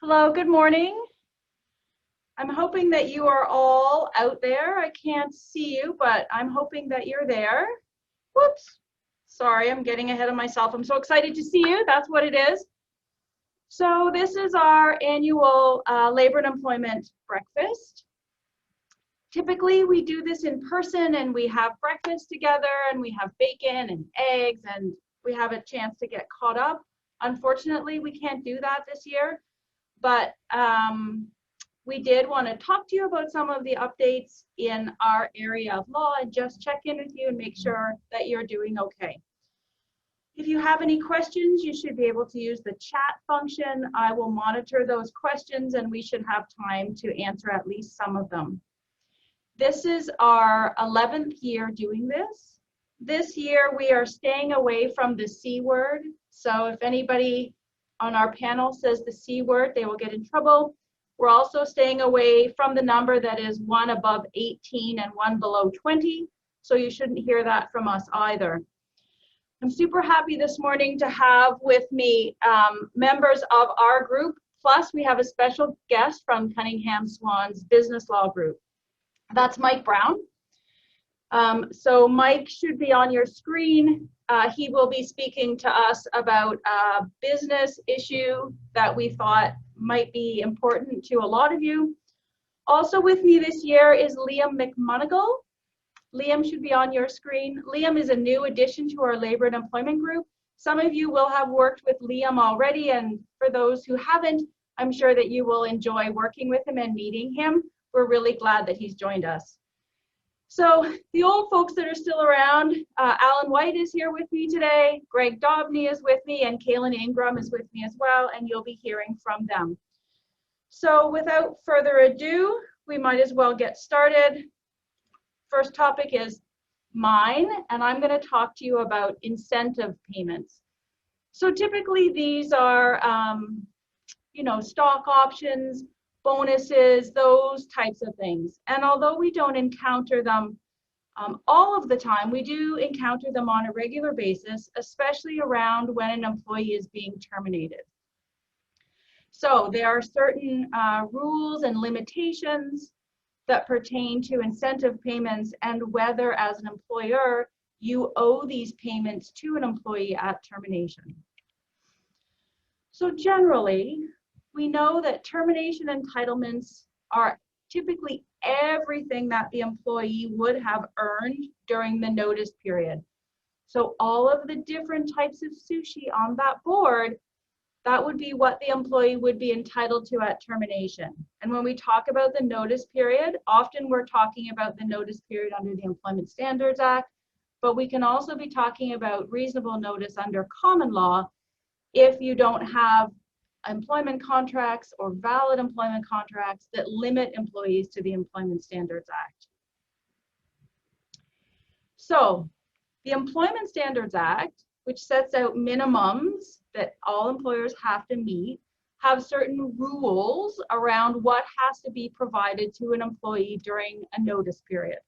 Hello, good morning. I'm hoping that you are all out there. I can't see you, but I'm hoping that you're there. Whoops. Sorry, I'm getting ahead of myself. I'm so excited to see you. That's what it is. So this is our annual labor and employment breakfast. Typically, we do this in person and we have breakfast together and we have bacon and eggs and we have a chance to get caught up. Unfortunately, we can't do that this year, but we did want to talk to you about some of the updates in our area of law and just check in with you and make sure that you're doing okay. If you have any questions, you should be able to use the chat function. I will monitor those questions and we should have time to answer at least some of them. This is our 11th year doing this. This year we are staying away from the C word. So if anybody on our panel says the C word, they will get in trouble. We're also staying away from the number that is 1 above 18 and 1 below 20. So you shouldn't hear that from us either. I'm super happy this morning to have with me members of our group. Plus we have a special guest from Cunningham Swan's business law group. That's Mike Brown. So Mike should be on your screen. He will be speaking to us about a business issue that we thought might be important to a lot of you. Also with me this year is Liam McMonigal. Liam should be on your screen. Liam is a new addition to our labor and employment group. Some of you will have worked with Liam already, and for those who haven't, I'm sure that you will enjoy working with him and meeting him. We're really glad that he's joined us. So the old folks that are still around, Alan White is here with me today, Greg Dobney is with me, and Kaylin Ingram is with me as well, and you'll be hearing from them. So without further ado, we might as well get started. First topic is mine, and I'm going to talk to you about incentive payments. So typically these are, stock options, bonuses, those types of things. And although we don't encounter them all of the time, we do encounter them on a regular basis, especially around when an employee is being terminated. So there are certain rules and limitations that pertain to incentive payments and whether as an employer you owe these payments to an employee at termination. So generally, we know that termination entitlements are typically everything that the employee would have earned during the notice period. So all of the different types of sushi on that board, that would be what the employee would be entitled to at termination. And when we talk about the notice period, often we're talking about the notice period under the Employment Standards Act, but we can also be talking about reasonable notice under common law if you don't have employment contracts or valid employment contracts that limit employees to the Employment Standards Act. So the Employment Standards Act, which sets out minimums that all employers have to meet, have certain rules around what has to be provided to an employee during a notice period.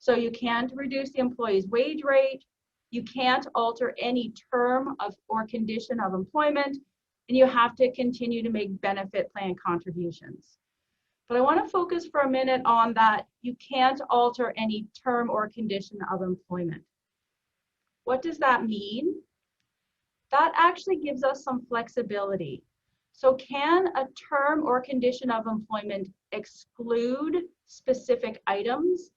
So you can't reduce the employee's wage rate, you can't alter any term of or condition of employment, and you have to continue to make benefit plan contributions. But I want to focus for a minute on that you can't alter any term or condition of employment. What does that mean? That actually gives us some flexibility. So can a term or condition of employment exclude specific items,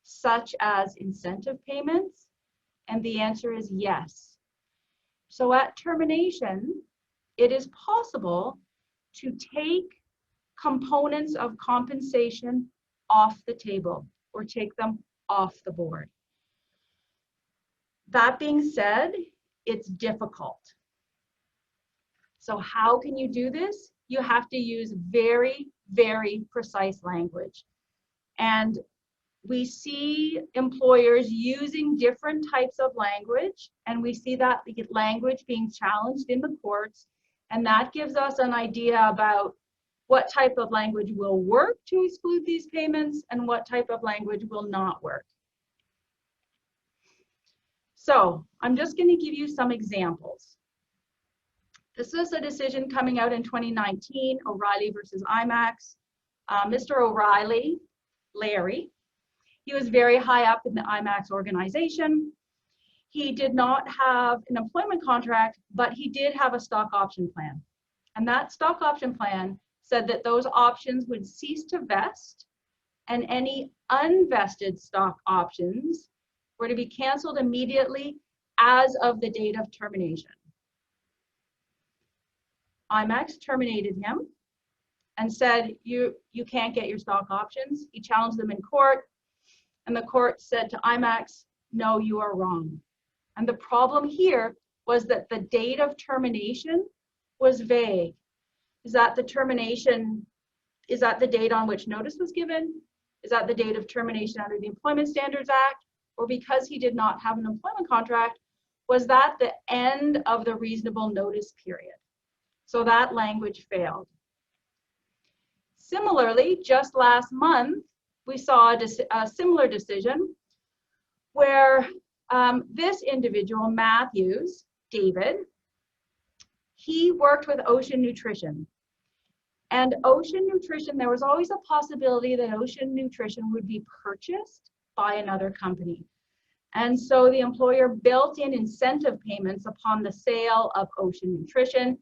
such as incentive payments? And the answer is yes. So at termination, it is possible to take components of compensation off the table or take them off the board. That being said, it's difficult. So how can you do this? You have to use very, very precise language. And we see employers using different types of language, and we see that language being challenged in the courts. And that gives us an idea about what type of language will work to exclude these payments and what type of language will not work. So I'm just going to give you some examples. This was a decision coming out in 2019, O'Reilly versus IMAX. Mr. O'Reilly, Larry, he was very high up in the IMAX organization. He did not have an employment contract, but he did have a stock option plan. And that stock option plan said that those options would cease to vest and any unvested stock options were to be canceled immediately as of the date of termination. IMAX terminated him and said, you can't get your stock options. He challenged them in court, and the court said to IMAX, no, you are wrong. And the problem here was that the date of termination was vague. Is that the termination, is that the date on which notice was given? Is that the date of termination under the Employment Standards Act? Or because he did not have an employment contract, was that the end of the reasonable notice period? So that language failed. Similarly, just last month, we saw a similar decision where this individual, Matthews, David, he worked with Ocean Nutrition. And Ocean Nutrition, there was always a possibility that Ocean Nutrition would be purchased by another company. And so the employer built in incentive payments upon the sale of Ocean Nutrition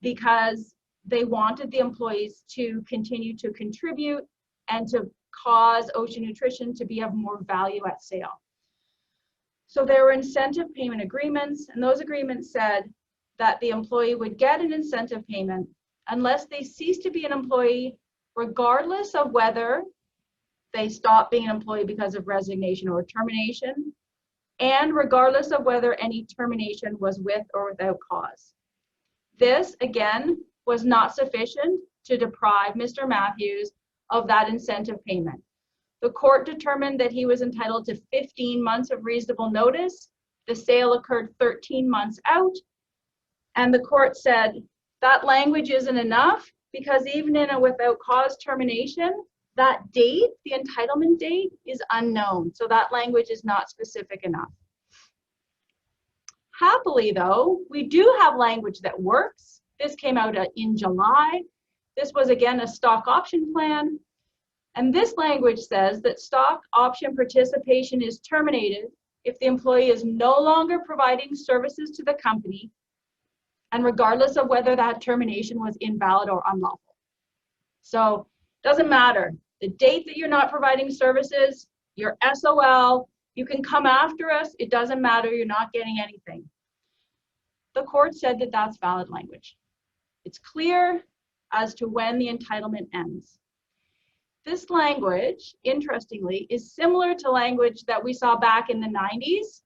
because they wanted the employees to continue to contribute and to cause Ocean Nutrition to be of more value at sale. So there were incentive payment agreements, and those agreements said that the employee would get an incentive payment unless they ceased to be an employee, regardless of whether they stopped being an employee because of resignation or termination, and regardless of whether any termination was with or without cause. This, again, was not sufficient to deprive Mr. Matthews of that incentive payment. The court determined that he was entitled to 15 months of reasonable notice. The sale occurred 13 months out, and the court said that language isn't enough because even in a without cause termination, that date, the entitlement date, is unknown. So that language is not specific enough. Happily, though, we do have language that works. This came out in July. This was, again, a stock option plan. And this language says that stock option participation is terminated if the employee is no longer providing services to the company, and regardless of whether that termination was invalid or unlawful. So it doesn't matter. The date that you're not providing services, you're SOL, you can come after us, it doesn't matter, you're not getting anything. The court said that that's valid language. It's clear as to when the entitlement ends. This language, interestingly, is similar to language that we saw back in the 90s.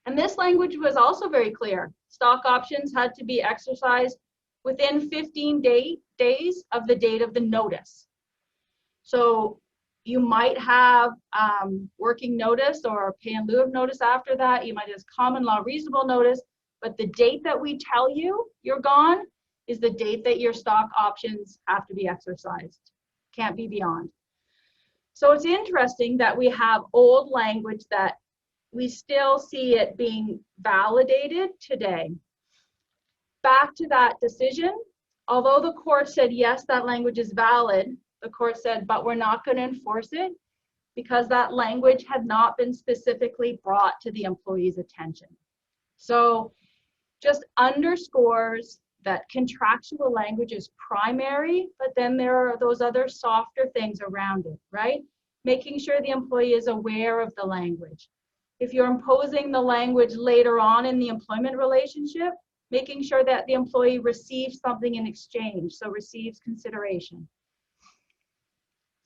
And this language was also very clear. Stock options had to be exercised within 15 days of the date of the notice. So you might have working notice or pay in lieu of notice after that. You might have common law reasonable notice, but the date that we tell you you're gone is the date that your stock options have to be exercised. Can't be beyond. So it's interesting that we have old language that we still see it being validated today. Back to that decision, although the court said, yes, that language is valid, the court said, but we're not going to enforce it because that language had not been specifically brought to the employee's attention. So just underscores that contractual language is primary, but then there are those other softer things around it, right? Making sure the employee is aware of the language. If you're imposing the language later on in the employment relationship, making sure that the employee receives something in exchange, so receives consideration.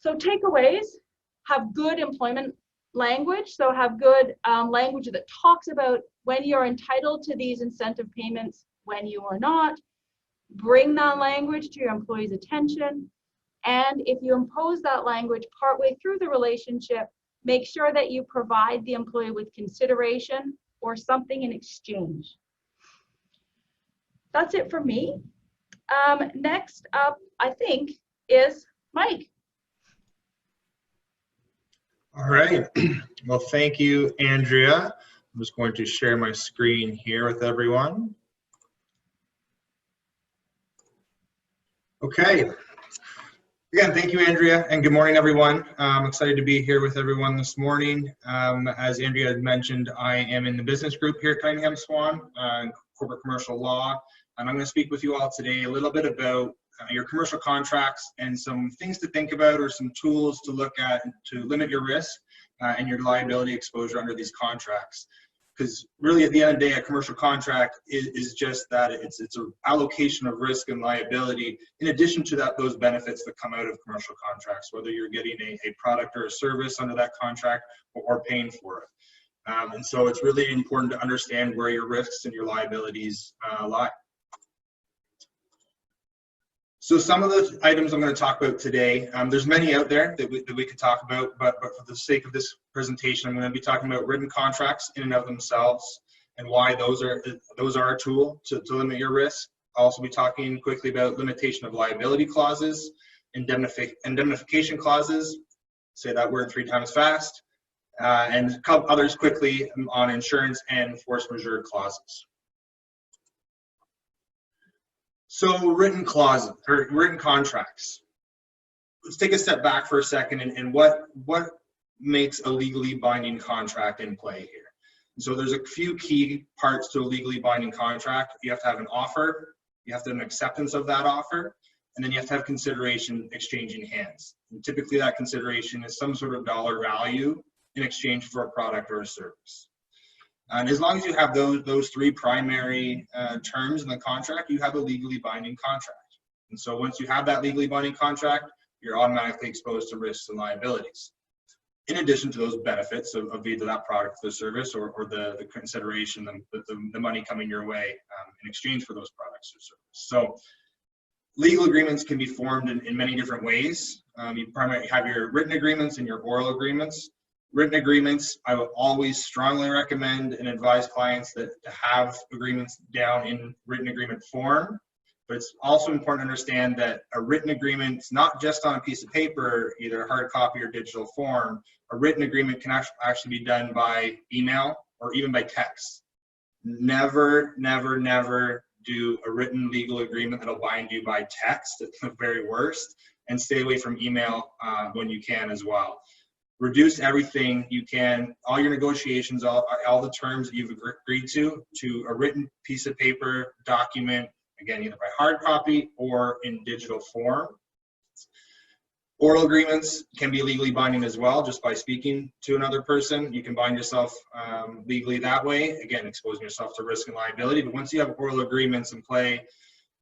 So takeaways, have good employment language, so have good language that talks about when you're entitled to these incentive payments, when you are not. Bring that language to your employee's attention. And if you impose that language partway through the relationship, make sure that you provide the employee with consideration or something in exchange. That's it for me. Next up, I think, is Mike. All right. Well, thank you, Andrea. I'm just going to share my screen here with everyone. Okay. Again, thank you, Andrea, and good morning, everyone. I'm excited to be here with everyone this morning. As Andrea had mentioned, I am in the business group here at Cunningham Swan, corporate commercial law, and I'm going to speak with you all today a little bit about your commercial contracts and some things to think about or some tools to look at to limit your risk and your liability exposure under these contracts. Because really, at the end of the day, a commercial contract is just that. It's an allocation of risk and liability in addition to those benefits that come out of commercial contracts, whether you're getting a product or a service under that contract or paying for it. And so it's really important to understand where your risks and your liabilities lie. So some of the items I'm going to talk about today, there's many out there that we could talk about, but for the sake of this presentation, I'm going to be talking about written contracts in and of themselves and why those are a tool to limit your risk. I'll also be talking quickly about limitation of liability clauses, indemnification clauses, say that word 3 times fast, and a couple others quickly on insurance and force majeure clauses. So written clauses or written contracts. Let's take a step back for a second and what makes a legally binding contract in play here. And so there's a few key parts to a legally binding contract. You have to have an offer, you have to have an acceptance of that offer, and then you have to have consideration exchanging hands. And typically that consideration is some sort of dollar value in exchange for a product or a service. And as long as you have those 3 primary terms in the contract, you have a legally binding contract. And so once you have that legally binding contract, you're automatically exposed to risks and liabilities. In addition to those benefits of either that product or the service or the consideration, the money coming your way in exchange for those products or services. So legal agreements can be formed in many different ways. You primarily have your written agreements and your oral agreements. Written agreements, I would always strongly recommend and advise clients to have agreements down in written agreement form. But it's also important to understand that a written agreement is not just on a piece of paper, either hard copy or digital form. A written agreement can actually be done by email or even by text. Never, never, never do a written legal agreement that'll bind you by text at the very worst, and stay away from email when you can as well. Reduce everything you can, all your negotiations, all the terms that you've agreed to a written piece of paper, document, again, either by hard copy or in digital form. Oral agreements can be legally binding as well, just by speaking to another person. You can bind yourself legally that way, again, exposing yourself to risk and liability. But once you have oral agreements in play,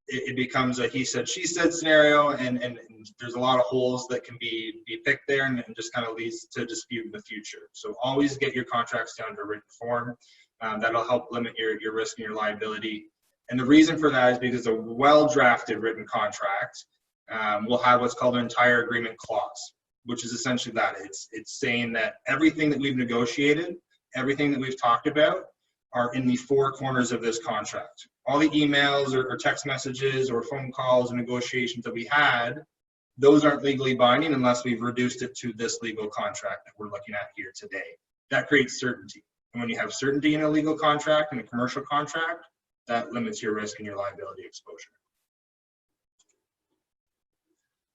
it becomes a he said, she said scenario, and there's a lot of holes that can be picked there, and just kind of leads to dispute in the future. So always get your contracts down to written form. That'll help limit your risk and your liability. And the reason for that is because a well-drafted written contract will have what's called an entire agreement clause, which is essentially that. It's saying that everything that we've negotiated, everything that we've talked about, are in the 4 corners of this contract. All the emails or text messages or phone calls and negotiations that we had, those aren't legally binding unless we've reduced it to this legal contract that we're looking at here today. That creates certainty. And when you have certainty in a legal contract and a commercial contract, that limits your risk and your liability exposure.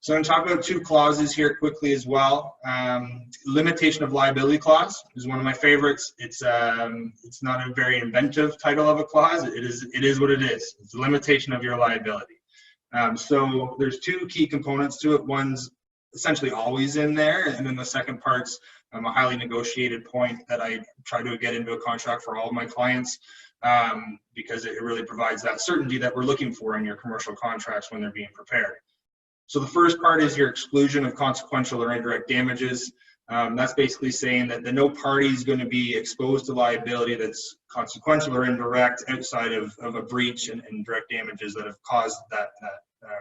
So I'm going to talk about 2 clauses here quickly as well. Limitation of liability clause is one of my favorites. It's not a very inventive title of a clause. It is what it is. It's a limitation of your liability. So there's 2 key components to it. One's essentially always in there, and then the second part's a highly negotiated point that I try to get into a contract for all of my clients, because it really provides that certainty that we're looking for in your commercial contracts when they're being prepared. So the first part is your exclusion of consequential or indirect damages. That's basically saying that no party is going to be exposed to liability that's consequential or indirect outside of a breach and direct damages that have caused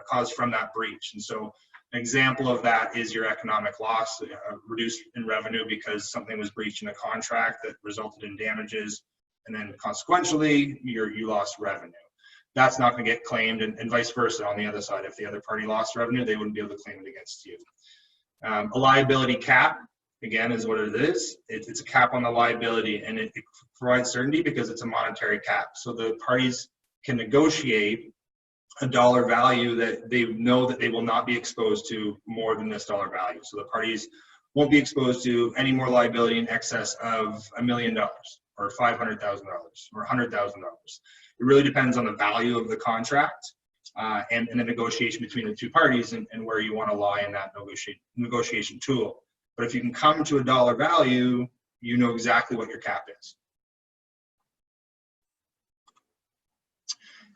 caused from that breach. And so an example of that is your economic loss, reduced in revenue because something was breached in a contract that resulted in damages, and then consequentially you lost revenue. That's not going to get claimed, and vice versa on the other side. If the other party lost revenue, they wouldn't be able to claim it against you. A liability cap, again, is what it is. It's a cap on the liability, and it provides certainty because it's a monetary cap. So the parties can negotiate a dollar value that they know that they will not be exposed to more than this dollar value. So the parties won't be exposed to any more liability in excess of $1 million or $500,000 or $100,000. It really depends on the value of the contract and the negotiation between the two parties and where you want to lie in that negotiation tool. But if you can come to a dollar value, you know exactly what your cap is.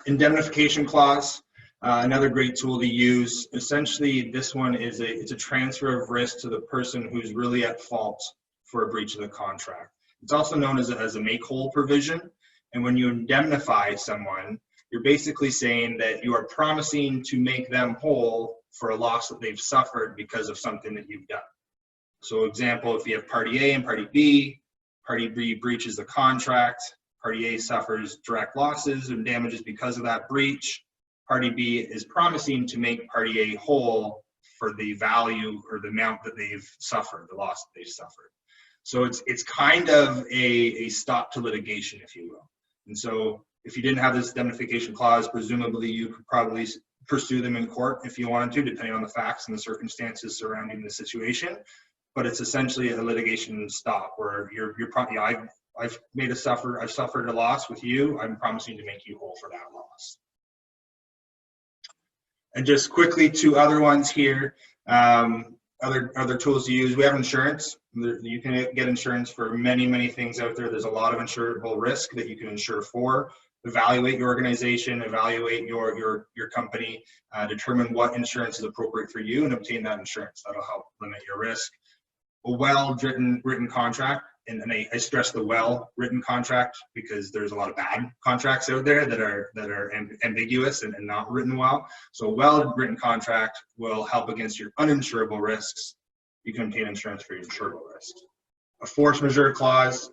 Indemnification clause, another great tool to use. Essentially, this one is it's a transfer of risk to the person who's really at fault for a breach of the contract. It's also known as a make-whole provision. And when you indemnify someone, you're basically saying that you are promising to make them whole for a loss that they've suffered because of something that you've done. So example, if you have party A and party B breaches the contract, party A suffers direct losses and damages because of that breach. Party B is promising to make party A whole for the value or the amount that they've suffered, the loss that they've suffered. So it's kind of a stop to litigation, if you will. And so if you didn't have this indemnification clause, presumably you could probably pursue them in court if you wanted to, depending on the facts and the circumstances surrounding the situation. But it's essentially a litigation stop where you're probably, I've suffered a loss with you. I'm promising to make you whole for that loss. And just quickly, two other ones here. Other tools to use. We have insurance. You can get insurance for many things out there. There's a lot of insurable risk that you can insure for. Evaluate your organization, evaluate your company, determine what insurance is appropriate for you, and obtain that insurance. That'll help limit your risk. A well-written contract, and I stress the well-written contract because there's a lot of bad contracts out there that are ambiguous and not written well. So a well-written contract will help against your uninsurable risks. You can obtain insurance for your insurable risks. A force majeure clause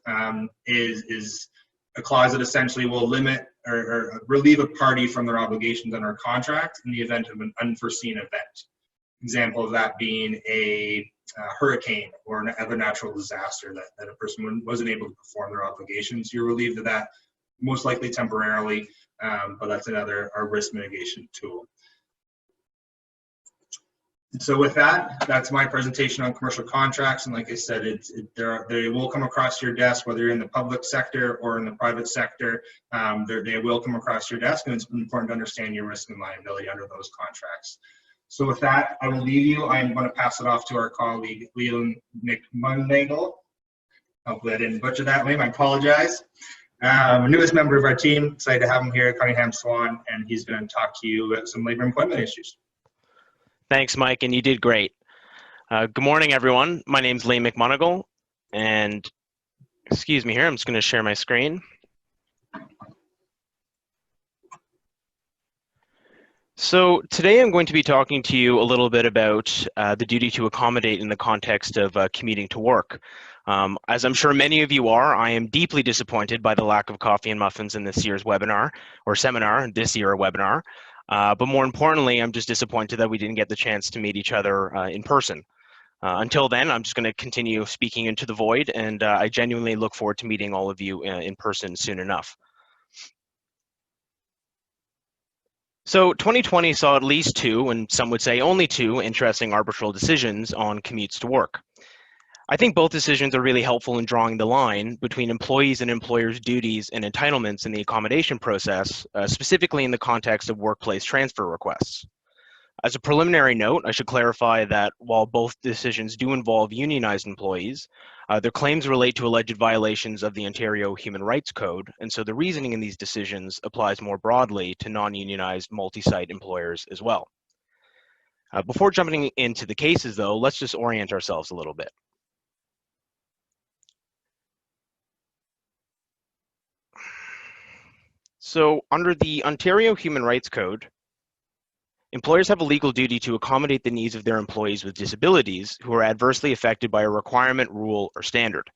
is a clause that essentially will limit or relieve a party from their obligations under a contract in the event of an unforeseen event. Example of that being a hurricane or another natural disaster that a person wasn't able to perform their obligations. You're relieved of that, most likely temporarily, but that's another risk mitigation tool. So with that, that's my presentation on commercial contracts. And like I said, they will come across your desk, whether you're in the public sector or in the private sector. They will come across your desk, and it's important to understand your risk and liability under those contracts. So with that, I will leave you. I'm going to pass it off to our colleague, Leland McMunagel. Hopefully I didn't butcher that name. I apologize. Newest member of our team. Excited to have him here, Cunningham Swan, and he's going to talk to you about some labor employment issues. Thanks, Mike, and you did great. Good morning, everyone. My name's Lee McMonagle, and excuse me here, I'm just going to share my screen. So today I'm going to be talking to you a little bit about the duty to accommodate in the context of commuting to work. As I'm sure many of you are, I am deeply disappointed by the lack of coffee and muffins in this year's webinar, or seminar, this year webinar. But more importantly, I'm just disappointed that we didn't get the chance to meet each other in person. Until then, I'm just going to continue speaking into the void, and I genuinely look forward to meeting all of you in person soon enough. So 2020 saw at least two, and some would say only two, interesting arbitral decisions on commutes to work. I think both decisions are really helpful in drawing the line between employees and employers' duties and entitlements in the accommodation process, specifically in the context of workplace transfer requests. As a preliminary note, I should clarify that while both decisions do involve unionized employees, their claims relate to alleged violations of the Ontario Human Rights Code, and so the reasoning in these decisions applies more broadly to non-unionized multi-site employers as well. Before jumping into the cases, though, let's just orient ourselves a little bit. So under the Ontario Human Rights Code, employers have a legal duty to accommodate the needs of their employees with disabilities who are adversely affected by a requirement, rule, or standard.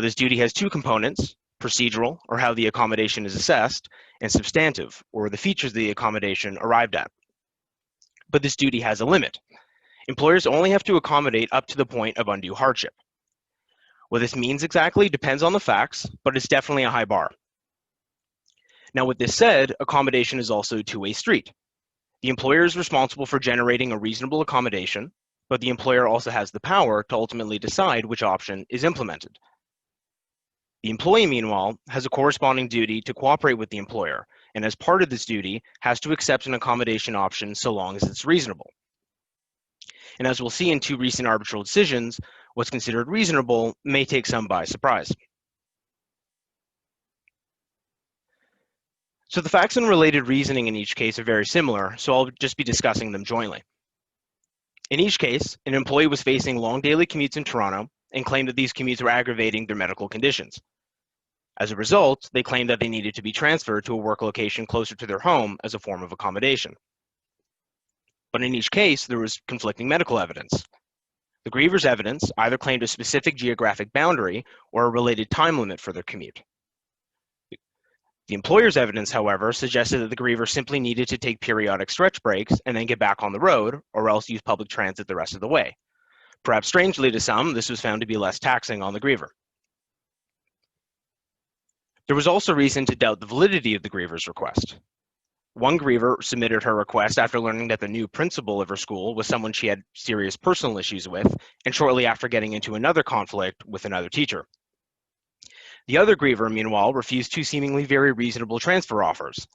This duty has two components: procedural, or how the accommodation is assessed, and substantive, or the features of the accommodation arrived at. But this duty has a limit. Employers only have to accommodate up to the point of undue hardship. What this means exactly depends on the facts, but it's definitely a high bar. Now, with this said, accommodation is also a two-way street. The employer is responsible for generating a reasonable accommodation, but the employer also has the power to ultimately decide which option is implemented. The employee, meanwhile, has a corresponding duty to cooperate with the employer, and as part of this duty, has to accept an accommodation option so long as it's reasonable. And as we'll see in two recent arbitral decisions, what's considered reasonable may take some by surprise. So the facts and related reasoning in each case are very similar, so I'll just be discussing them jointly. In each case, an employee was facing long daily commutes in Toronto and claimed that these commutes were aggravating their medical conditions. As a result, they claimed that they needed to be transferred to a work location closer to their home as a form of accommodation. But in each case, there was conflicting medical evidence. The griever's evidence either claimed a specific geographic boundary or a related time limit for their commute. The employer's evidence, however, suggested that the griever simply needed to take periodic stretch breaks and then get back on the road, or else use public transit the rest of the way. Perhaps strangely to some, this was found to be less taxing on the griever. There was also reason to doubt the validity of the griever's request. One griever submitted her request after learning that the new principal of her school was someone she had serious personal issues with, and shortly after getting into another conflict with another teacher. The other griever, meanwhile, refused two seemingly very reasonable transfer offers,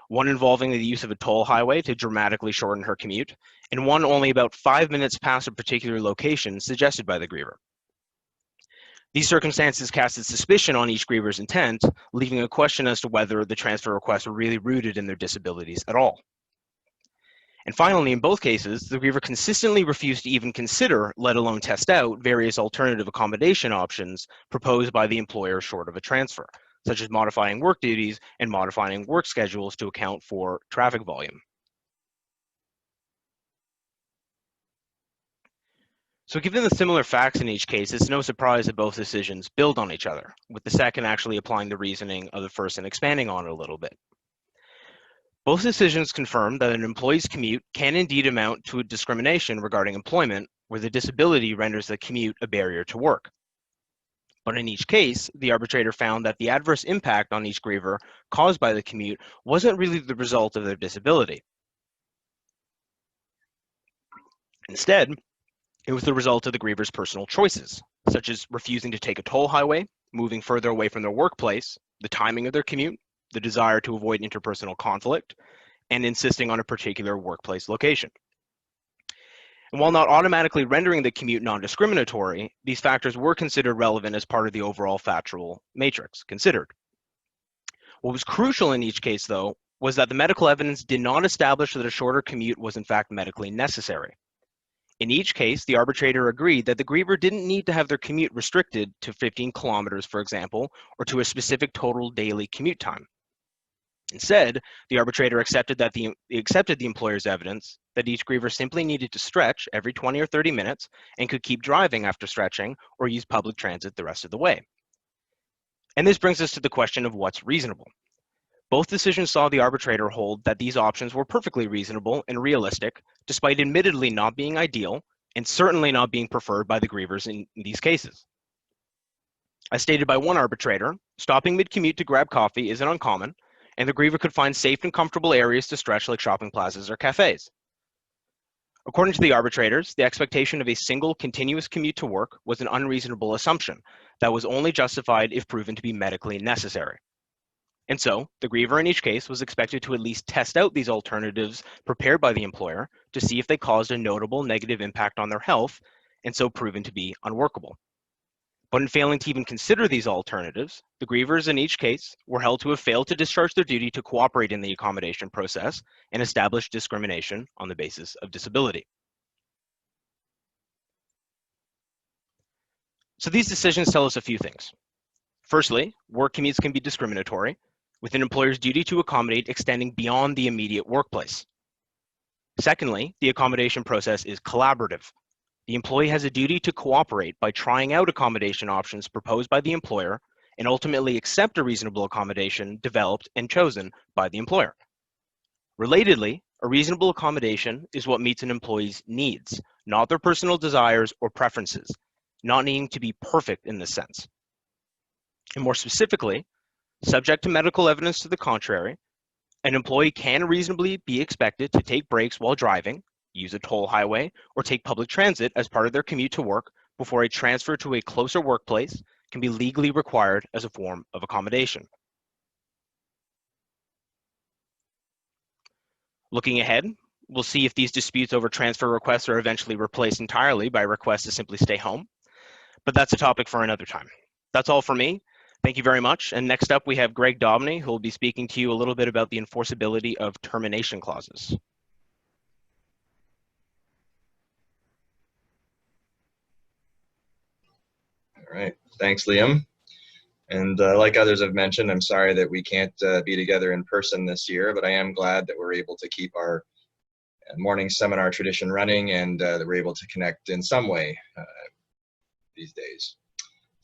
one involving the use of a toll highway to dramatically shorten her commute, and one only about 5 minutes past a particular location suggested by the griever. These circumstances casted suspicion on each griever's intent, leaving a question as to whether the transfer requests were really rooted in their disabilities at all. And finally, in both cases, the griever consistently refused to even consider, let alone test out, various alternative accommodation options proposed by the employer short of a transfer, such as modifying work duties and modifying work schedules to account for traffic volume. So given the similar facts in each case, it's no surprise that both decisions build on each other, with the second actually applying the reasoning of the first and expanding on it a little bit. Both decisions confirm that an employee's commute can indeed amount to a discrimination regarding employment, where the disability renders the commute a barrier to work. But in each case, the arbitrator found that the adverse impact on each griever caused by the commute wasn't really the result of their disability. Instead, it was the result of the griever's personal choices, such as refusing to take a toll highway, moving further away from their workplace, the timing of their commute, the desire to avoid interpersonal conflict, and insisting on a particular workplace location. And while not automatically rendering the commute non-discriminatory, these factors were considered relevant as part of the overall factual matrix considered. What was crucial in each case, though, was that the medical evidence did not establish that a shorter commute was in fact medically necessary. In each case, the arbitrator agreed that the griever didn't need to have their commute restricted to 15 kilometers, for example, or to a specific total daily commute time. Instead, the arbitrator accepted the employer's evidence that each griever simply needed to stretch every 20 or 30 minutes and could keep driving after stretching or use public transit the rest of the way. And this brings us to the question of what's reasonable. Both decisions saw the arbitrator hold that these options were perfectly reasonable and realistic, despite admittedly not being ideal and certainly not being preferred by the grievers in these cases. As stated by one arbitrator, stopping mid-commute to grab coffee isn't uncommon, and the griever could find safe and comfortable areas to stretch like shopping plazas or cafes. According to the arbitrators, the expectation of a single continuous commute to work was an unreasonable assumption that was only justified if proven to be medically necessary. And so, the griever in each case was expected to at least test out these alternatives prepared by the employer to see if they caused a notable negative impact on their health, and so proven to be unworkable. But in failing to even consider these alternatives, the grievers in each case were held to have failed to discharge their duty to cooperate in the accommodation process and establish discrimination on the basis of disability. So these decisions tell us a few things. Firstly, work commutes can be discriminatory, with an employer's duty to accommodate extending beyond the immediate workplace. Secondly, the accommodation process is collaborative. The employee has a duty to cooperate by trying out accommodation options proposed by the employer and ultimately accept a reasonable accommodation developed and chosen by the employer. Relatedly, a reasonable accommodation is what meets an employee's needs, not their personal desires or preferences, not needing to be perfect in this sense. And more specifically, Subject to medical evidence to the contrary, an employee can reasonably be expected to take breaks while driving, use a toll highway, or take public transit as part of their commute to work before a transfer to a closer workplace can be legally required as a form of accommodation. Looking ahead, we'll see if these disputes over transfer requests are eventually replaced entirely by requests to simply stay home, but that's a topic for another time. That's all for me. Thank you very much. And next up, we have Greg Dobney, who will be speaking to you a little bit about the enforceability of termination clauses. All right, thanks, Liam. And like others have mentioned, I'm sorry that we can't be together in person this year, but I am glad that we're able to keep our morning seminar tradition running and that we're able to connect in some way these days.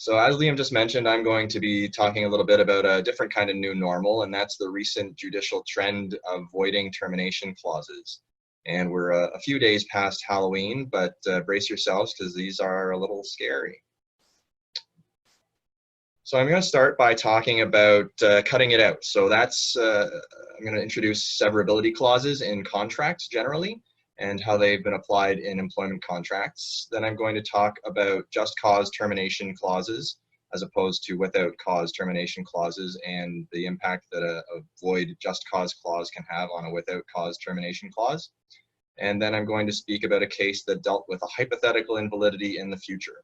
So as Liam just mentioned, I'm going to be talking a little bit about a different kind of new normal, and that's the recent judicial trend of voiding termination clauses. And we're a few days past Halloween, but brace yourselves because these are a little scary. So I'm going to start by talking about cutting it out. So that's, I'm going to introduce severability clauses in contracts generally and how they've been applied in employment contracts. Then I'm going to talk about just cause termination clauses as opposed to without cause termination clauses and the impact that a void just cause clause can have on a without cause termination clause. And then I'm going to speak about a case that dealt with a hypothetical invalidity in the future.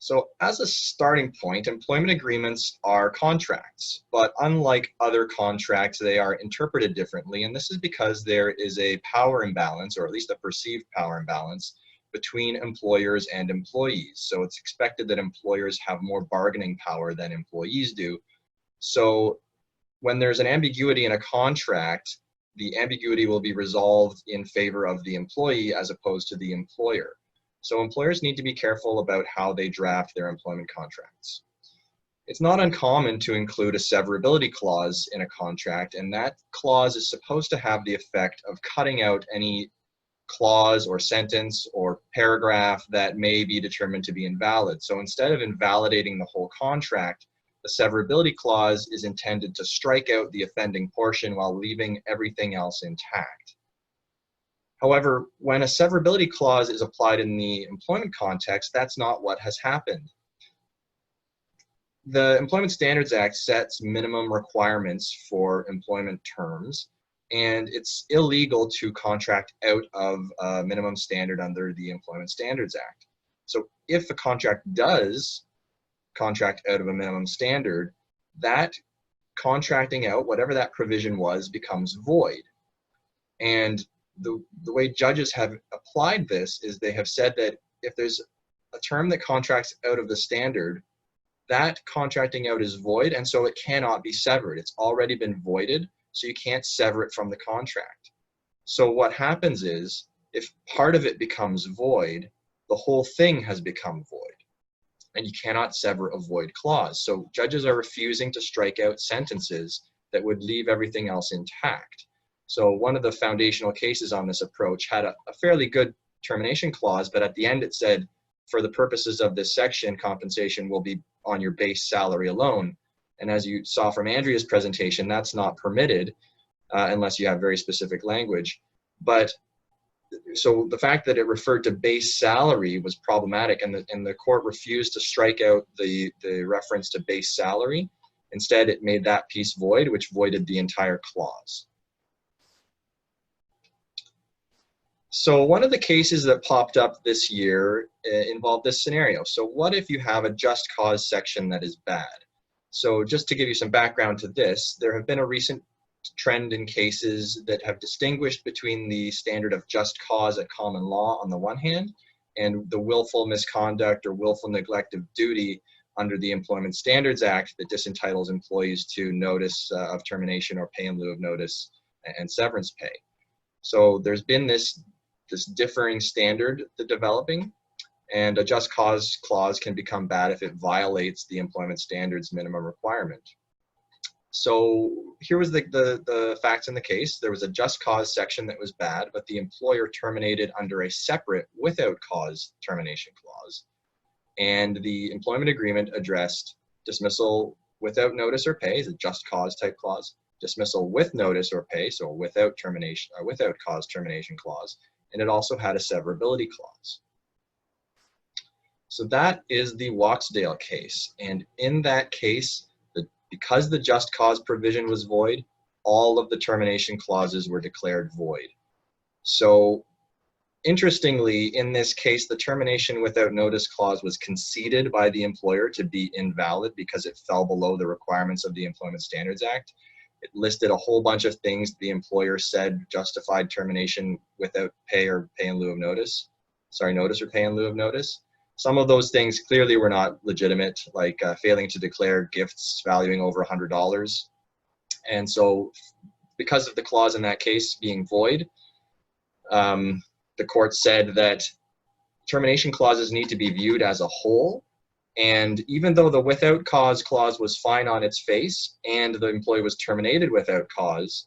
So as a starting point, employment agreements are contracts, but unlike other contracts, they are interpreted differently. And this is because there is a power imbalance, or at least a perceived power imbalance, between employers and employees. So it's expected that employers have more bargaining power than employees do. So when there's an ambiguity in a contract, the ambiguity will be resolved in favor of the employee as opposed to the employer. So employers need to be careful about how they draft their employment contracts. It's not uncommon to include a severability clause in a contract, and that clause is supposed to have the effect of cutting out any clause or sentence or paragraph that may be determined to be invalid. So instead of invalidating the whole contract, the severability clause is intended to strike out the offending portion while leaving everything else intact. However, when a severability clause is applied in the employment context, that's not what has happened. The Employment Standards Act sets minimum requirements for employment terms, and it's illegal to contract out of a minimum standard under the Employment Standards Act. So if a contract does contract out of a minimum standard, that contracting out, whatever that provision was, becomes void. And the way judges have applied this is they have said that if there's a term that contracts out of the standard, that contracting out is void, and so it cannot be severed. It's already been voided, so you can't sever it from the contract. So what happens is, if part of it becomes void, the whole thing has become void, and you cannot sever a void clause. So judges are refusing to strike out sentences that would leave everything else intact. So one of the foundational cases on this approach had a fairly good termination clause, but at the end it said, for the purposes of this section, compensation will be on your base salary alone. And as you saw from Andrea's presentation, that's not permitted unless you have very specific language. But so the fact that it referred to base salary was problematic, and the court refused to strike out the reference to base salary. Instead, it made that piece void, which voided the entire clause. So one of the cases that popped up this year involved this scenario. So what if you have a just cause section that is bad? So just to give you some background to this, there have been a recent trend in cases that have distinguished between the standard of just cause at common law on the one hand, and the willful misconduct or willful neglect of duty under the Employment Standards Act that disentitles employees to notice of termination or pay in lieu of notice and severance pay. So there's been this differing standard developing, and a just cause clause can become bad if it violates the employment standards minimum requirement. So here was the facts in the case. There was a just cause section that was bad, but the employer terminated under a separate without cause termination clause. And the employment agreement addressed dismissal without notice or pay is a just cause type clause. Dismissal with notice or pay, so without termination, without cause termination clause, and it also had a severability clause. So that is the Walksdale case, and in that case, because the just cause provision was void, all of the termination clauses were declared void. So interestingly, in this case, the termination without notice clause was conceded by the employer to be invalid because it fell below the requirements of the Employment Standards Act. It listed a whole bunch of things the employer said justified termination without pay or pay in lieu of notice. Sorry, notice or pay in lieu of notice. Some of those things clearly were not legitimate, like failing to declare gifts valuing over $100. And so because of the clause in that case being void, the court said that termination clauses need to be viewed as a whole. And even though the without cause clause was fine on its face and the employee was terminated without cause,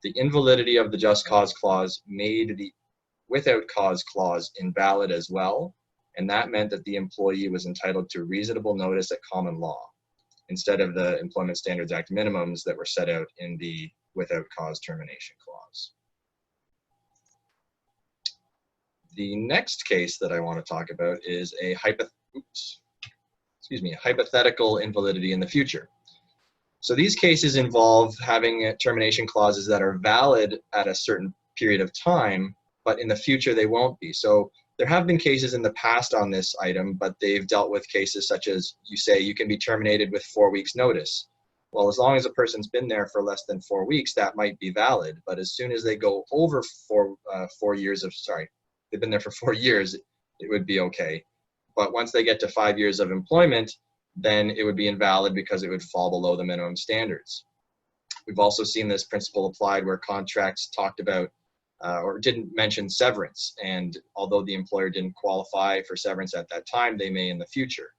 the invalidity of the just cause clause made the without cause clause invalid as well. And that meant that the employee was entitled to reasonable notice at common law instead of the Employment Standards Act minimums that were set out in the without cause termination clause. The next case that I want to talk about is a hypothetical invalidity in the future. So these cases involve having termination clauses that are valid at a certain period of time, but in the future they won't be. So there have been cases in the past on this item, but they've dealt with cases such as you say you can be terminated with 4 weeks notice. Well, as long as a person's been there for less than 4 weeks, that might be valid. But as soon as they go over 4 years of, they've been there for 4 years, it would be okay. But once they get to 5 years of employment, then it would be invalid because it would fall below the minimum standards. We've also seen this principle applied where contracts talked about or didn't mention severance. And although the employer didn't qualify for severance at that time, they may in the future.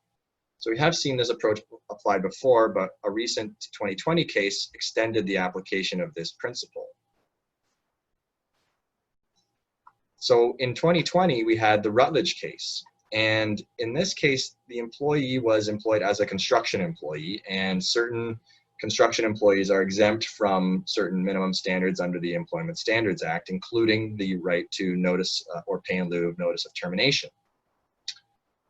So we have seen this approach applied before, but a recent 2020 case extended the application of this principle. So in 2020, we had the Rutledge case. And in this case, the employee was employed as a construction employee, and certain construction employees are exempt from certain minimum standards under the Employment Standards Act, including the right to notice or pay in lieu of notice of termination.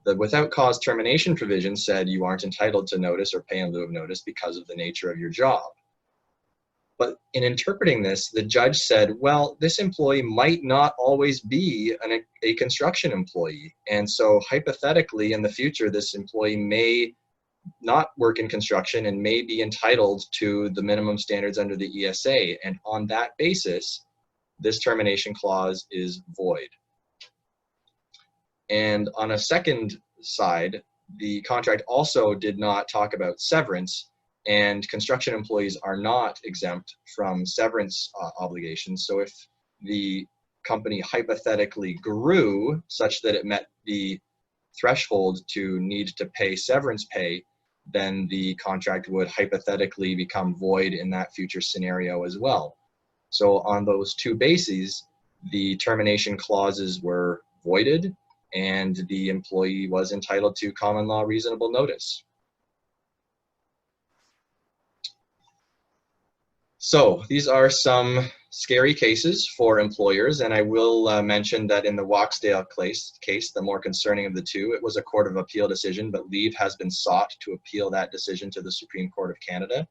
The without cause termination provision said you aren't entitled to notice or pay in lieu of notice because of the nature of your job. But in interpreting this, the judge said, well, this employee might not always be a construction employee. And so hypothetically, in the future, this employee may not work in construction and may be entitled to the minimum standards under the ESA. And on that basis, this termination clause is void. And on a second side, the contract also did not talk about severance, and construction employees are not exempt from severance obligations. So if the company hypothetically grew such that it met the threshold to need to pay severance pay, then the contract would hypothetically become void in that future scenario as well. So on those two bases, the termination clauses were voided and the employee was entitled to common law reasonable notice. So these are some scary cases for employers, and I will mention that in the Walksdale case, the more concerning of the two, it was a Court of Appeal decision, but leave has been sought to appeal that decision to the Supreme Court of Canada.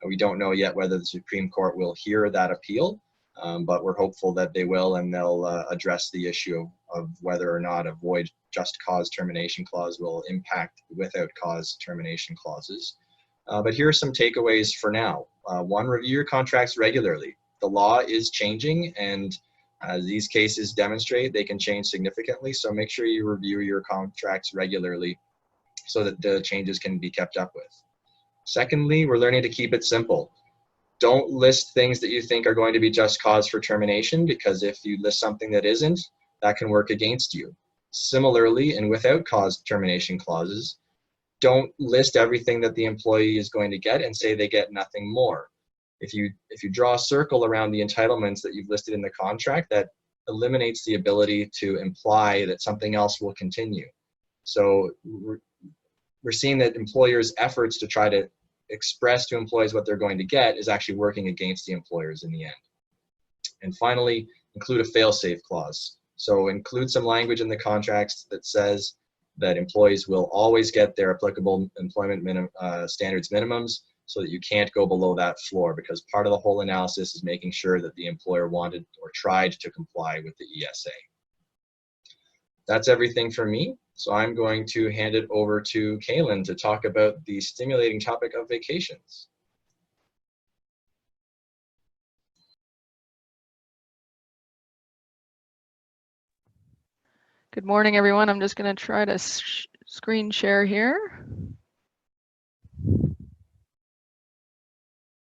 We don't know yet whether the Supreme Court will hear that appeal, but we're hopeful that they will, and they'll address the issue of whether or not a void just cause termination clause will impact without cause termination clauses. But here are some takeaways for now. One, review your contracts regularly. The law is changing, and as these cases demonstrate, they can change significantly. So make sure you review your contracts regularly so that the changes can be kept up with. Secondly, we're learning to keep it simple. Don't list things that you think are going to be just cause for termination, because if you list something that isn't, that can work against you. Similarly, in without cause termination clauses, don't list everything that the employee is going to get and say they get nothing more. If you draw a circle around the entitlements that you've listed in the contract, that eliminates the ability to imply that something else will continue. So we're seeing that employers' efforts to try to express to employees what they're going to get is actually working against the employers in the end. And finally, include a fail-safe clause. So include some language in the contracts that says that employees will always get their applicable employment standards minimums, so that you can't go below that floor, because part of the whole analysis is making sure that the employer wanted or tried to comply with the ESA. That's everything for me. So I'm going to hand it over to Kaylin to talk about the stimulating topic of vacations. Good morning, everyone. I'm just going to try to screen share here.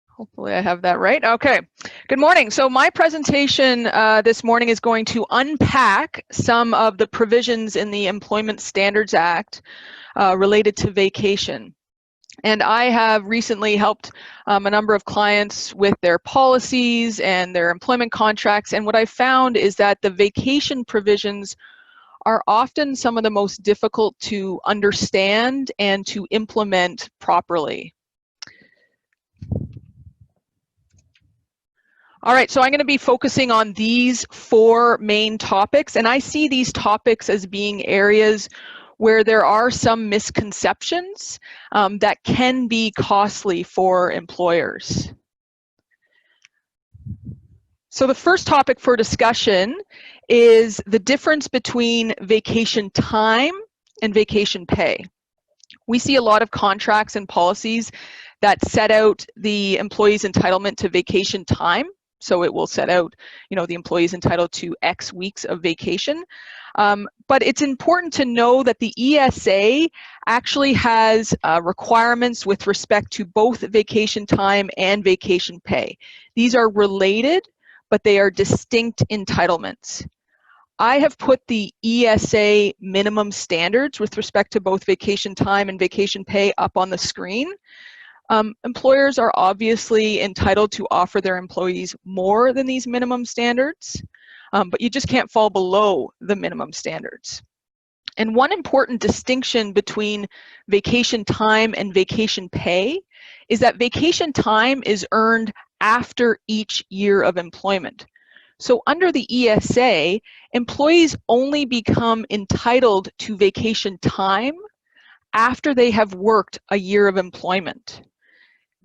Hopefully I have that right. Okay. Good morning. So my presentation this morning is going to unpack some of the provisions in the Employment Standards Act related to vacation. And I have recently helped a number of clients with their policies and their employment contracts. And what I found is that the vacation provisions are often some of the most difficult to understand and to implement properly. All right, so I'm going to be focusing on these 4 main topics, and I see these topics as being areas where there are some misconceptions that can be costly for employers. So the first topic for discussion is the difference between vacation time and vacation pay. We see a lot of contracts and policies that set out the employee's entitlement to vacation time. So it will set out, the employee is entitled to X weeks of vacation. But it's important to know that the ESA actually has requirements with respect to both vacation time and vacation pay. These are related, but they are distinct entitlements. I have put the ESA minimum standards with respect to both vacation time and vacation pay up on the screen. Employers are obviously entitled to offer their employees more than these minimum standards, but you just can't fall below the minimum standards. And one important distinction between vacation time and vacation pay is that vacation time is earned after each year of employment. So under the ESA, employees only become entitled to vacation time after they have worked a year of employment.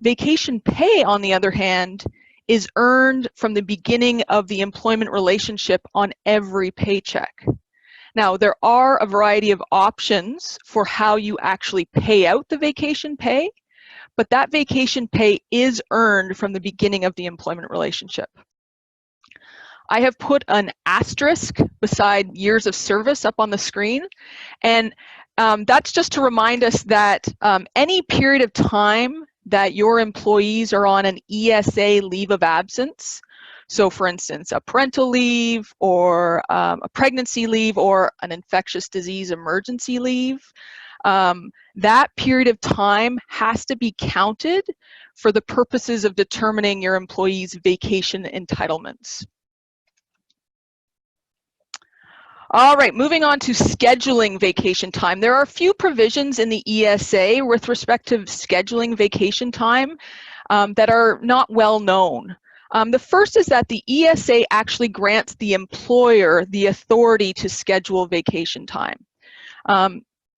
Vacation pay, on the other hand, is earned from the beginning of the employment relationship on every paycheck. Now, there are a variety of options for how you actually pay out the vacation pay, but that vacation pay is earned from the beginning of the employment relationship. I have put an asterisk beside years of service up on the screen, and that's just to remind us that any period of time that your employees are on an ESA leave of absence, so for instance, a parental leave or a pregnancy leave or an infectious disease emergency leave, that period of time has to be counted for the purposes of determining your employees' vacation entitlements. All right, moving on to scheduling vacation time. There are a few provisions in the ESA with respect to scheduling vacation time that are not well known. The first is that the ESA actually grants the employer the authority to schedule vacation time.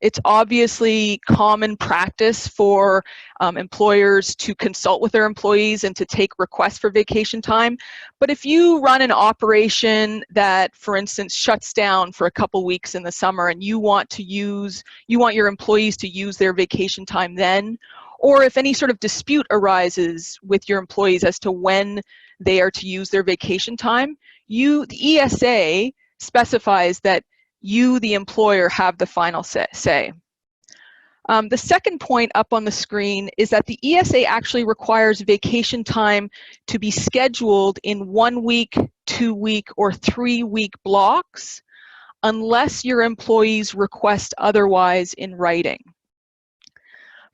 It's obviously common practice for employers to consult with their employees and to take requests for vacation time. But if you run an operation that, for instance, shuts down for a couple weeks in the summer and you want your employees to use their vacation time then, or if any sort of dispute arises with your employees as to when they are to use their vacation time, the ESA specifies that you, the employer, have the final say. The second point up on the screen is that the ESA actually requires vacation time to be scheduled in 1 week, 2 week, or 3 week blocks unless your employees request otherwise in writing.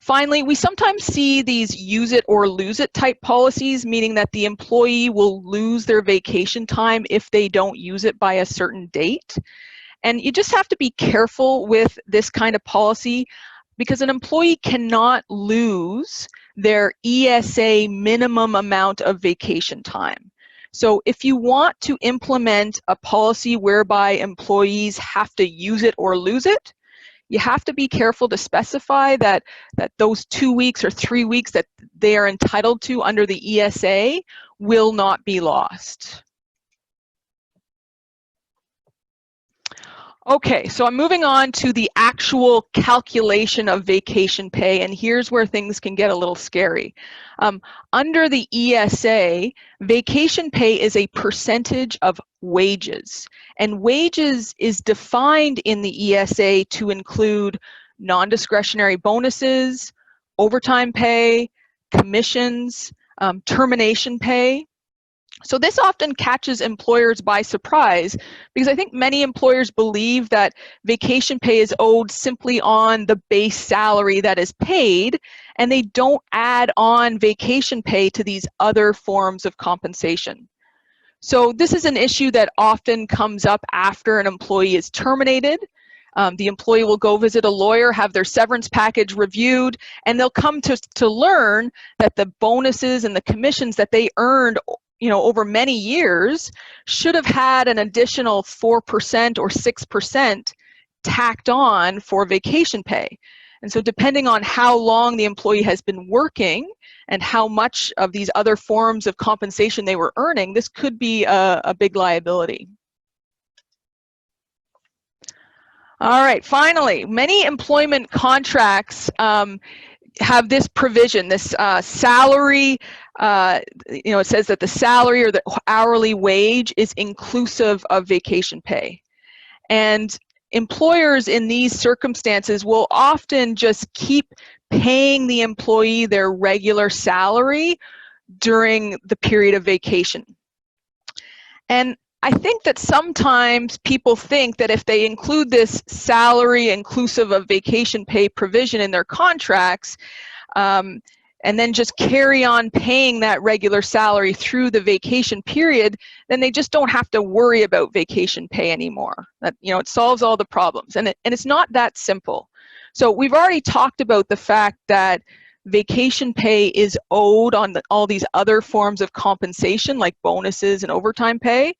Finally, we sometimes see these use it or lose it type policies, meaning that the employee will lose their vacation time if they don't use it by a certain date. And you just have to be careful with this kind of policy because an employee cannot lose their ESA minimum amount of vacation time. So if you want to implement a policy whereby employees have to use it or lose it, you have to be careful to specify that those 2 weeks or 3 weeks that they are entitled to under the ESA will not be lost. Okay, so I'm moving on to the actual calculation of vacation pay, and here's where things can get a little scary. Under the ESA, vacation pay is a percentage of wages, and wages is defined in the ESA to include non-discretionary bonuses, overtime pay, commissions, termination pay. So this often catches employers by surprise because I think many employers believe that vacation pay is owed simply on the base salary that is paid, and they don't add on vacation pay to these other forms of compensation. So this is an issue that often comes up after an employee is terminated. The employee will go visit a lawyer, have their severance package reviewed, and they'll come to learn that the bonuses and the commissions that they earned over many years should have had an additional 4% or 6% tacked on for vacation pay. And so depending on how long the employee has been working and how much of these other forms of compensation they were earning, this could be a big liability. All right, finally, many employment contracts have this provision, this salary, it says that the salary or the hourly wage is inclusive of vacation pay. And employers in these circumstances will often just keep paying the employee their regular salary during the period of vacation. And I think that sometimes people think that if they include this salary inclusive of vacation pay provision in their contracts, and then just carry on paying that regular salary through the vacation period, then they just don't have to worry about vacation pay anymore. That, it solves all the problems, and it's not that simple. So we've already talked about the fact that vacation pay is owed on all these other forms of compensation like bonuses and overtime pay.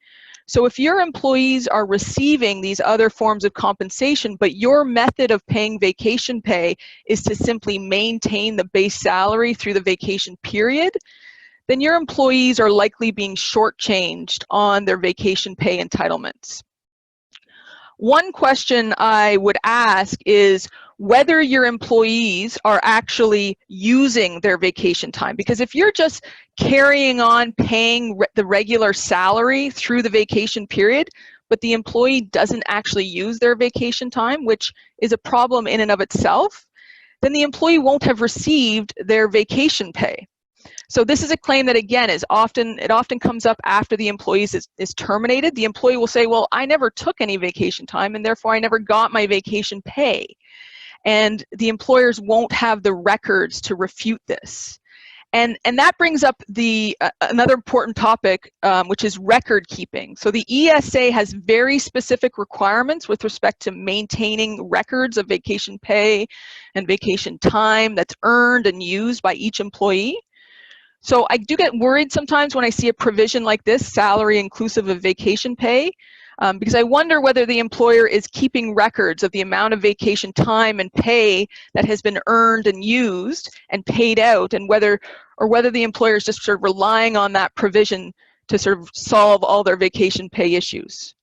So if your employees are receiving these other forms of compensation, but your method of paying vacation pay is to simply maintain the base salary through the vacation period, then your employees are likely being shortchanged on their vacation pay entitlements. One question I would ask is whether your employees are actually using their vacation time. Because if you're just carrying on paying the regular salary through the vacation period, but the employee doesn't actually use their vacation time, which is a problem in and of itself, then the employee won't have received their vacation pay. So this is a claim that, again, it often comes up after the employee is terminated. The employee will say, well, I never took any vacation time, and therefore I never got my vacation pay. And the employers won't have the records to refute this. And that brings up another important topic, which is record keeping. So the ESA has very specific requirements with respect to maintaining records of vacation pay and vacation time that's earned and used by each employee. So I do get worried sometimes when I see a provision like this, salary inclusive of vacation pay, because I wonder whether the employer is keeping records of the amount of vacation time and pay that has been earned and used and paid out, and whether the employer is just sort of relying on that provision to sort of solve all their vacation pay issues.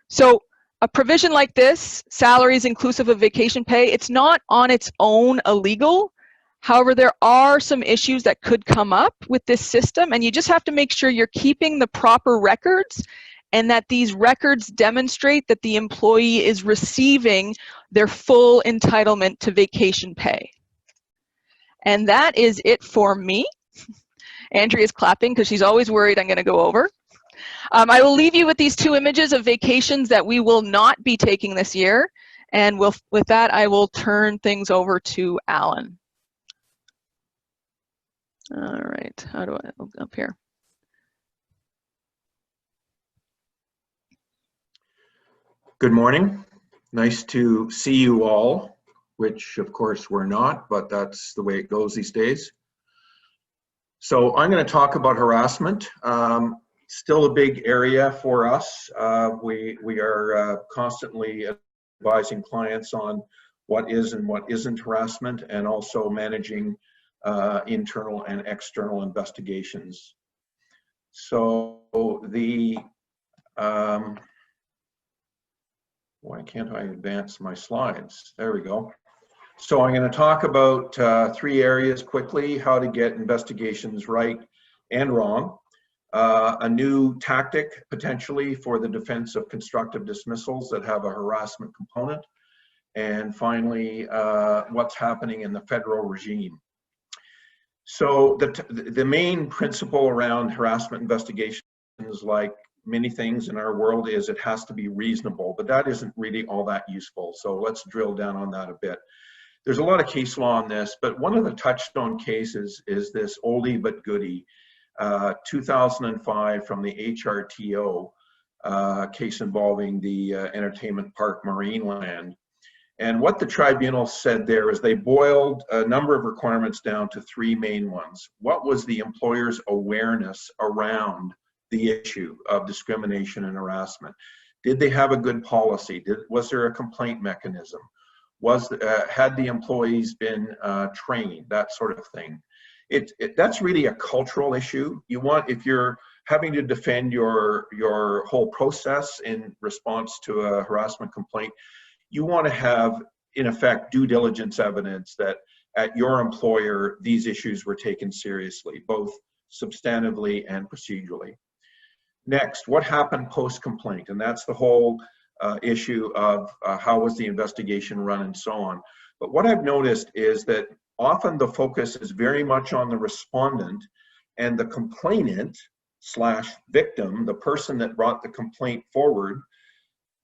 So a provision like this, salaries inclusive of vacation pay, it's not on its own illegal. However, there are some issues that could come up with this system, and you just have to make sure you're keeping the proper records and that these records demonstrate that the employee is receiving their full entitlement to vacation pay. And that is it for me. Andrea's clapping because she's always worried I'm going to go over. I will leave you with these two images of vacations that we will not be taking this year. And with that, I will turn things over to Alan. All right, how do I up here? Good morning. Nice to see you all, which of course we're not, but that's the way it goes these days. So I'm going to talk about harassment. Still a big area for us. We are constantly advising clients on what is and what isn't harassment, and also managing internal and external investigations. So why can't I advance my slides? There we go. So I'm going to talk about 3 areas quickly: how to get investigations right and wrong, a new tactic potentially for the defense of constructive dismissals that have a harassment component, and finally, what's happening in the federal regime. So the main principle around harassment investigations, like many things in our world, is it has to be reasonable, but that isn't really all that useful. So let's drill down on that a bit. There's a lot of case law on this, but one of the touchstone cases is this oldie but goodie, 2005 from the HRTO case involving the entertainment park Marineland. And what the tribunal said there is they boiled a number of requirements down to 3 main ones. What was the employer's awareness around the issue of discrimination and harassment? Did they have a good policy? Was there a complaint mechanism? Had the employees been trained? That sort of thing. That's really a cultural issue. If you're having to defend your whole process in response to a harassment complaint, you want to have, in effect, due diligence evidence that at your employer, these issues were taken seriously, both substantively and procedurally. Next, what happened post-complaint? And that's the whole issue of how was the investigation run and so on. But what I've noticed is that often the focus is very much on the respondent, and the complainant / victim, the person that brought the complaint forward,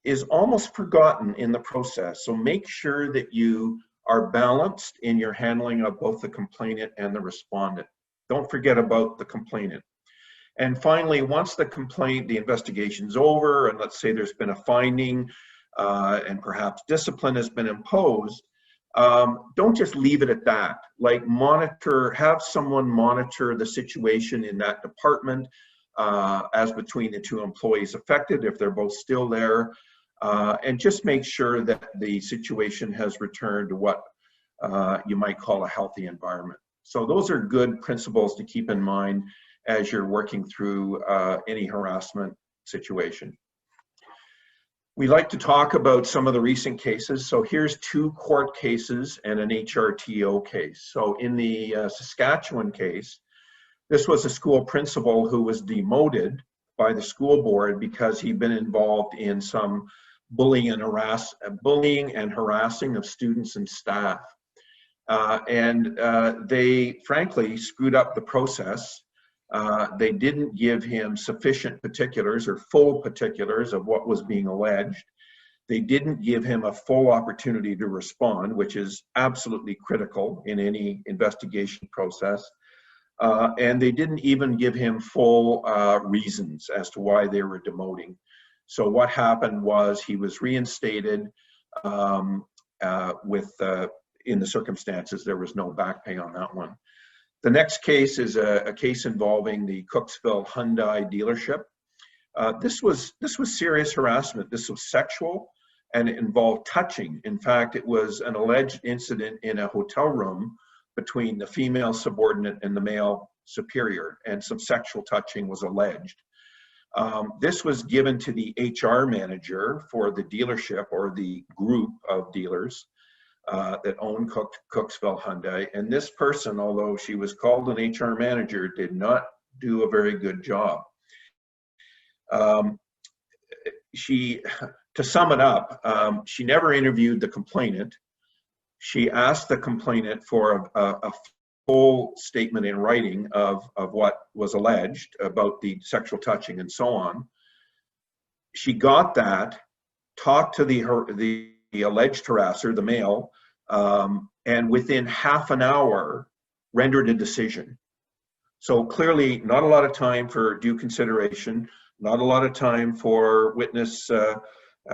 is almost forgotten in the process. So make sure that you are balanced in your handling of both the complainant and the respondent. Don't forget about the complainant. And finally, once the investigation's over, and let's say there's been a finding and perhaps discipline has been imposed, don't just leave it at that. Like have someone monitor the situation in that department as between the 2 employees affected, if they're both still there, and just make sure that the situation has returned to what you might call a healthy environment. So those are good principles to keep in mind as you're working through any harassment situation. We like to talk about some of the recent cases. So here's 2 court cases and an HRTO case. So in the Saskatchewan case, this was a school principal who was demoted by the school board because he'd been involved in some bullying and harassing of students and staff. They frankly screwed up the process. They didn't give him sufficient particulars or full particulars of what was being alleged. They didn't give him a full opportunity to respond, which is absolutely critical in any investigation process. And they didn't even give him full reasons as to why they were demoting. So what happened was he was reinstated in the circumstances. There was no back pay on that one. The next case is a case involving the Cooksville Hyundai dealership. This was serious harassment. This was sexual, and it involved touching. In fact, it was an alleged incident in a hotel room between the female subordinate and the male superior, and some sexual touching was alleged. This was given to the HR manager for the dealership or the group of dealers that owned Cooksville Hyundai. And this person, although she was called an HR manager, did not do a very good job. To sum it up, she never interviewed the complainant. She asked the complainant for a full statement in writing of what was alleged about the sexual touching and so on. She got that, talked to the alleged harasser, the male, and within half an hour rendered a decision. So clearly not a lot of time for due consideration, not a lot of time for witness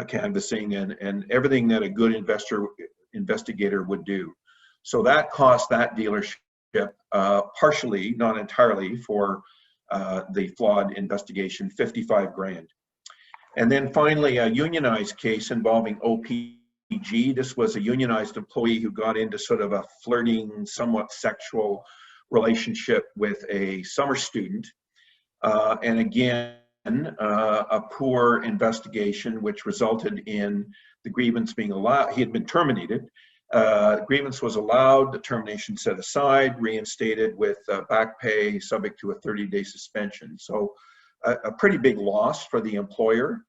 canvassing and everything that a good investigator would do. So that cost that dealership partially, not entirely, for the flawed investigation, 55 grand. And then finally, a unionized case involving OPG. This was a unionized employee who got into sort of a flirting, somewhat sexual relationship with a summer student. And again, a poor investigation, which resulted in the grievance being allowed. He had been terminated. Grievance was allowed, the termination set aside, reinstated with back pay subject to a 30-day suspension. So a pretty big loss for the employer.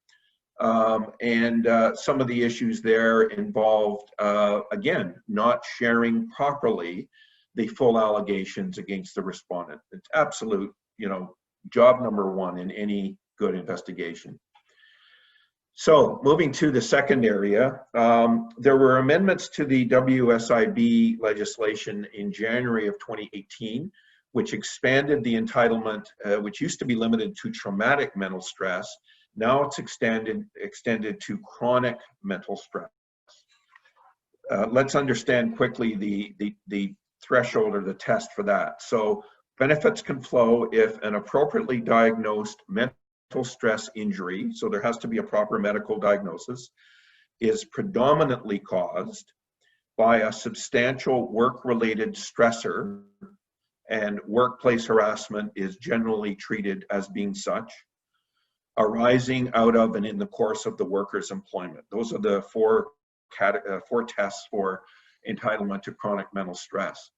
And some of the issues there involved, again, not sharing properly the full allegations against the respondent. It's absolute, job number one in any good investigation. So moving to the second area, there were amendments to the WSIB legislation in January of 2018, which expanded the entitlement, which used to be limited to traumatic mental stress. Now it's extended to chronic mental stress. Let's understand quickly the threshold or the test for that. So benefits can flow if an appropriately diagnosed mental stress injury, so there has to be a proper medical diagnosis, is predominantly caused by a substantial work-related stressor, and workplace harassment is generally treated as being such, arising out of and in the course of the worker's employment. Those are the four tests for entitlement to chronic mental stress.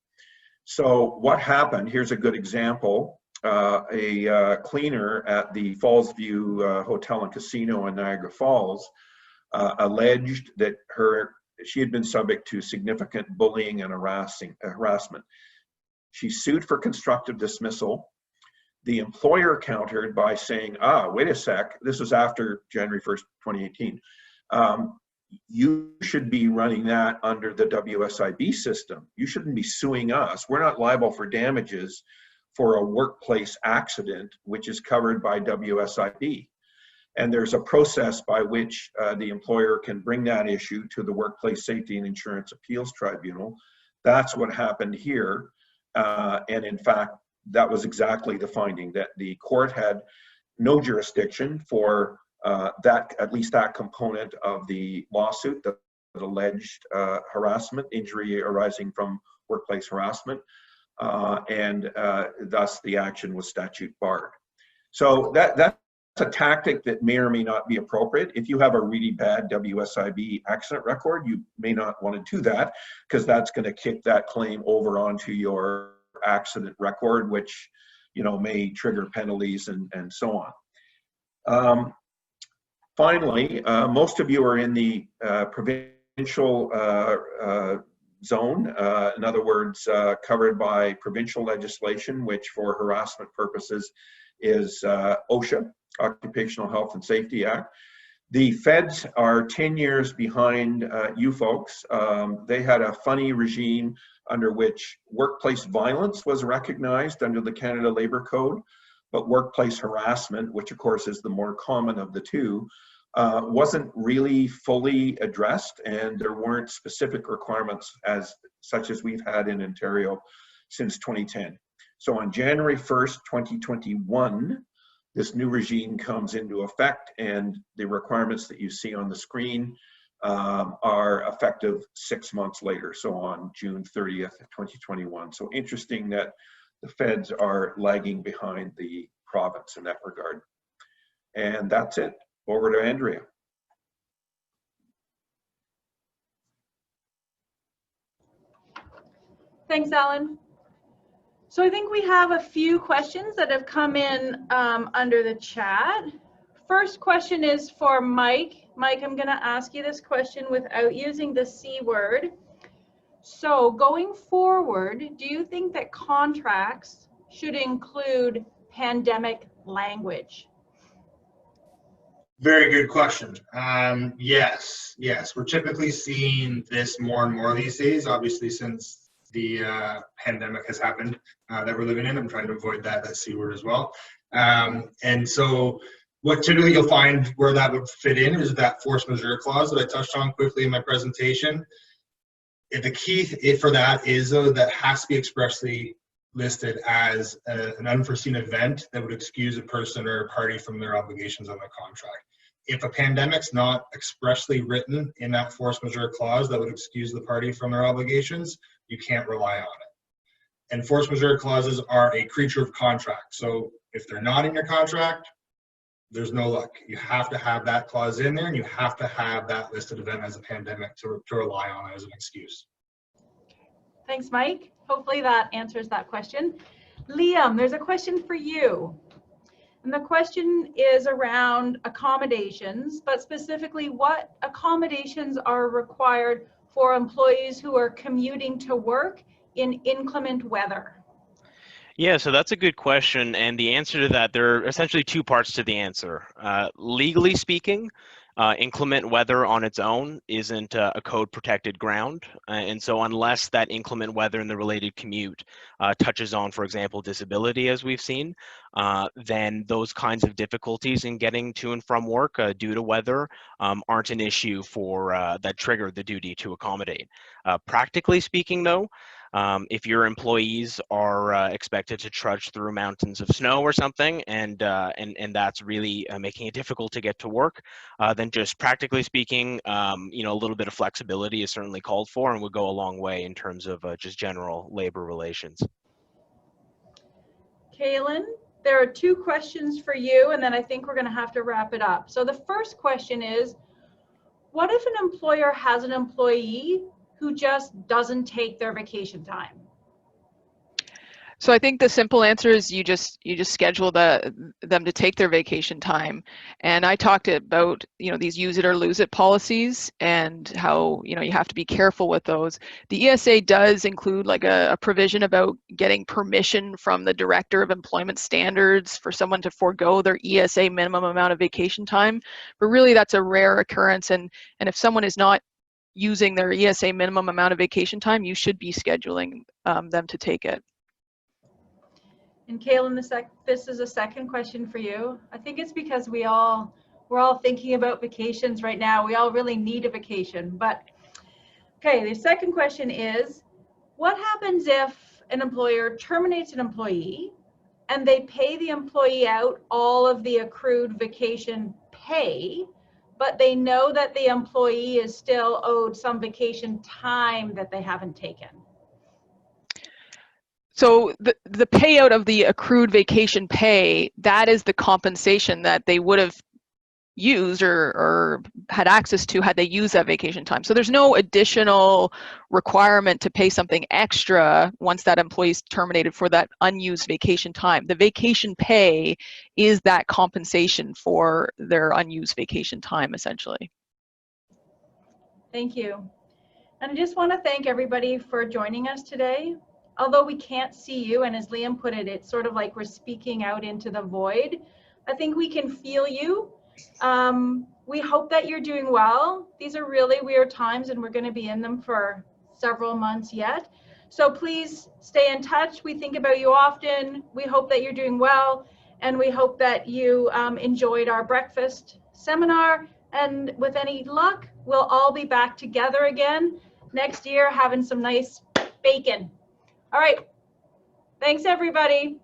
So what happened, here's a good example. A cleaner at the Fallsview Hotel and Casino in Niagara Falls alleged that she had been subject to significant bullying and harassment. She sued for constructive dismissal. The employer countered by saying, wait a sec, this was after January 1st, 2018. You should be running that under the WSIB system. You shouldn't be suing us. We're not liable for damages for a workplace accident, which is covered by WSIB. And there's a process by which the employer can bring that issue to the Workplace Safety and Insurance Appeals Tribunal. That's what happened here. And in fact, that was exactly the finding, that the court had no jurisdiction for at least that component of the lawsuit, that alleged harassment, injury arising from workplace harassment, and thus the action was statute barred. So that's a tactic that may or may not be appropriate. If you have a really bad WSIB accident record, you may not want to do that, because that's going to kick that claim over onto your accident record, which may trigger penalties and so on. Finally, most of you are in the provincial zone, in other words, covered by provincial legislation, which for harassment purposes is OSHA, Occupational Health and Safety Act. The feds are 10 years behind you folks. They had a funny regime under which workplace violence was recognized under the Canada Labour Code, but workplace harassment, which of course is the more common of the two, wasn't really fully addressed, and there weren't specific requirements such as we've had in Ontario since 2010. So on January 1st, 2021, this new regime comes into effect, and the requirements that you see on the screen are effective 6 months later, so on June 30th, 2021. So interesting that the feds are lagging behind the province in that regard. And that's it. Over to Andrea. Thanks, Alan. So I think we have a few questions that have come in under the chat. First question is for Mike. Mike, I'm going to ask you this question without using the C word. So going forward, do you think that contracts should include pandemic language? Very good question. Yes, we're typically seeing this more and more these days, obviously since the pandemic has happened that we're living in. I'm trying to avoid that C word as well. And so what typically you'll find where that would fit in is that force majeure clause that I touched on quickly in my presentation. The key for that is, though, that has to be expressly listed as an unforeseen event that would excuse a person or a party from their obligations on the contract. If a pandemic's not expressly written in that force majeure clause that would excuse the party from their obligations, you can't rely on it. And force majeure clauses are a creature of contract. So if they're not in your contract, there's no luck. You have to have that clause in there, and you have to have that listed event as a pandemic to rely on as an excuse. Thanks, Mike. Hopefully that answers that question. Liam, there's a question for you. And the question is around accommodations, but specifically what accommodations are required for employees who are commuting to work in inclement weather? Yeah, so that's a good question. And the answer to that, there are essentially two parts to the answer. Legally speaking, inclement weather on its own isn't a code protected ground. And so unless that inclement weather and the related commute touches on, for example, disability, as we've seen, then those kinds of difficulties in getting to and from work due to weather aren't an issue for that trigger the duty to accommodate. Practically speaking, though, if your employees are expected to trudge through mountains of snow or something, and that's really making it difficult to get to work, then just practically speaking, a little bit of flexibility is certainly called for and would go a long way in terms of just general labor relations. Kaylin, there are two questions for you, and then I think we're going to have to wrap it up. So the first question is, what if an employer has an employee who just doesn't take their vacation time? So I think the simple answer is you just schedule them to take their vacation time. And I talked about, these use it or lose it policies and how, you have to be careful with those. The ESA does include like a provision about getting permission from the Director of Employment Standards for someone to forego their ESA minimum amount of vacation time. But really that's a rare occurrence. And if someone is not using their ESA minimum amount of vacation time, you should be scheduling them to take it. And Kaylin, this is a second question for you. I think it's because we're all thinking about vacations right now. We all really need a vacation. But okay, the second question is, what happens if an employer terminates an employee and they pay the employee out all of the accrued vacation pay, but they know that the employee is still owed some vacation time that they haven't taken? So the payout of the accrued vacation pay, that is the compensation that they would have used or had access to had they used that vacation time. So there's no additional requirement to pay something extra once that employee is terminated for that unused vacation time. The vacation pay is that compensation for their unused vacation time, essentially. Thank you. And I just want to thank everybody for joining us today. Although we can't see you, and as Liam put it, it's sort of like we're speaking out into the void. I think we can feel you. We hope that you're doing well. These are really weird times, and we're going to be in them for several months yet. So please stay in touch. We think about you often. We hope that you're doing well, and we hope that you enjoyed our breakfast seminar. And with any luck, we'll all be back together again next year having some nice bacon. All right. Thanks, everybody.